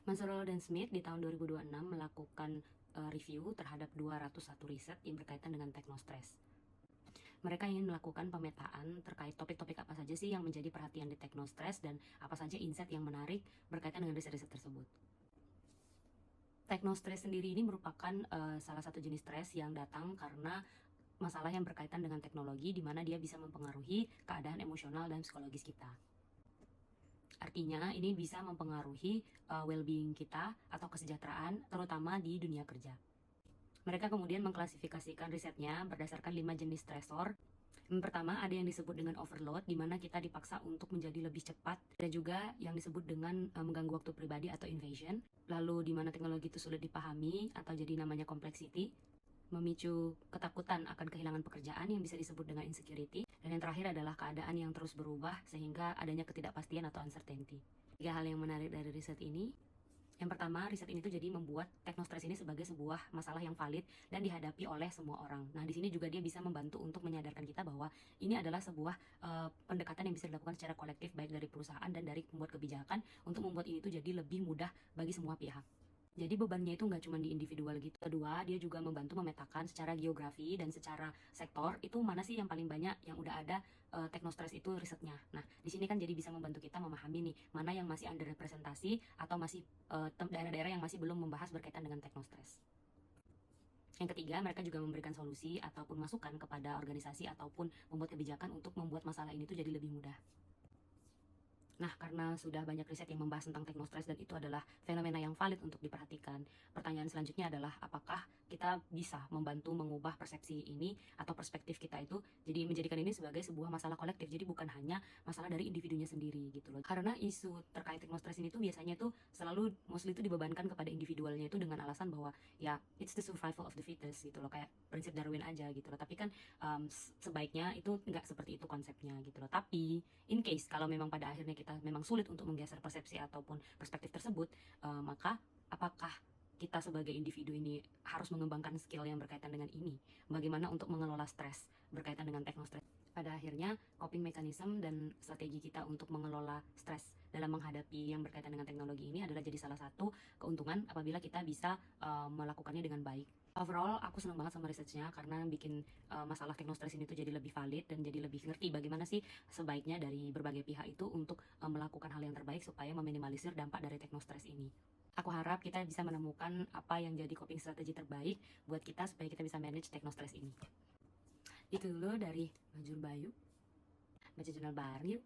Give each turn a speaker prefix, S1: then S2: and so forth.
S1: Mansell dan Smith di tahun 2026 melakukan review terhadap 201 riset yang berkaitan dengan teknostress. Mereka ingin melakukan pemetaan terkait topik-topik apa saja sih yang menjadi perhatian di teknostress dan apa saja insight yang menarik berkaitan dengan riset-riset tersebut. Teknostress sendiri ini merupakan salah satu jenis stres yang datang karena masalah yang berkaitan dengan teknologi, di mana dia bisa mempengaruhi keadaan emosional dan psikologis kita. Artinya ini bisa mempengaruhi well-being kita atau kesejahteraan, terutama di dunia kerja. Mereka kemudian mengklasifikasikan risetnya berdasarkan 5 jenis stresor. Yang pertama ada yang disebut dengan overload, di mana kita dipaksa untuk menjadi lebih cepat, dan juga yang disebut dengan mengganggu waktu pribadi atau invasion. Lalu di mana teknologi itu sulit dipahami atau jadi namanya complexity, memicu ketakutan akan kehilangan pekerjaan yang bisa disebut dengan insecurity. Dan yang terakhir adalah keadaan yang terus berubah sehingga adanya ketidakpastian atau uncertainty. 3 hal yang menarik dari riset ini. Yang pertama, riset ini tuh jadi membuat teknostress ini sebagai sebuah masalah yang valid dan dihadapi oleh semua orang. Nah, di sini juga dia bisa membantu untuk menyadarkan kita bahwa ini adalah sebuah pendekatan yang bisa dilakukan secara kolektif, baik dari perusahaan dan dari pembuat kebijakan, untuk membuat ini tuh jadi lebih mudah bagi semua pihak. Jadi bebannya itu nggak cuma di individual gitu. Kedua, dia juga membantu memetakan secara geografi dan secara sektor itu mana sih yang paling banyak yang udah ada teknostress itu risetnya. Nah, di sini kan jadi bisa membantu kita memahami nih mana yang masih underrepresentasi atau masih daerah-daerah yang masih belum membahas berkaitan dengan teknostress. Yang ketiga, mereka juga memberikan solusi ataupun masukan kepada organisasi ataupun membuat kebijakan untuk membuat masalah ini tuh jadi lebih mudah. Nah, karena sudah banyak riset yang membahas tentang teknostress dan itu adalah fenomena yang valid untuk diperhatikan, pertanyaan selanjutnya adalah apakah kita bisa membantu mengubah persepsi ini atau perspektif kita itu jadi menjadikan ini sebagai sebuah masalah kolektif, jadi bukan hanya masalah dari individunya sendiri gitu loh. Karena isu terkait teknostress ini tuh biasanya tuh selalu mostly itu dibebankan kepada individualnya itu dengan alasan bahwa ya it's the survival of the fittest gitu loh, kayak prinsip Darwin aja gitu loh. Tapi kan sebaiknya itu nggak seperti itu konsepnya gitu loh. Tapi in case kalau memang pada akhirnya kita memang sulit untuk menggeser persepsi ataupun perspektif tersebut, maka apakah kita sebagai individu ini harus mengembangkan skill yang berkaitan dengan ini? Bagaimana untuk mengelola stres berkaitan dengan teknostress? Pada akhirnya, coping mechanism dan strategi kita untuk mengelola stres dalam menghadapi yang berkaitan dengan teknologi ini adalah jadi salah satu keuntungan apabila kita bisa melakukannya dengan baik. Overall, aku senang banget sama researchnya karena bikin masalah teknostress ini tuh jadi lebih valid dan jadi lebih ngerti bagaimana sih sebaiknya dari berbagai pihak itu untuk melakukan hal yang terbaik supaya meminimalisir dampak dari teknostress ini. Aku harap kita bisa menemukan apa yang jadi coping strategi terbaik buat kita supaya kita bisa manage teknostress ini. Itu dulu dari Majur Bayu. Baca jurnal baru yuk.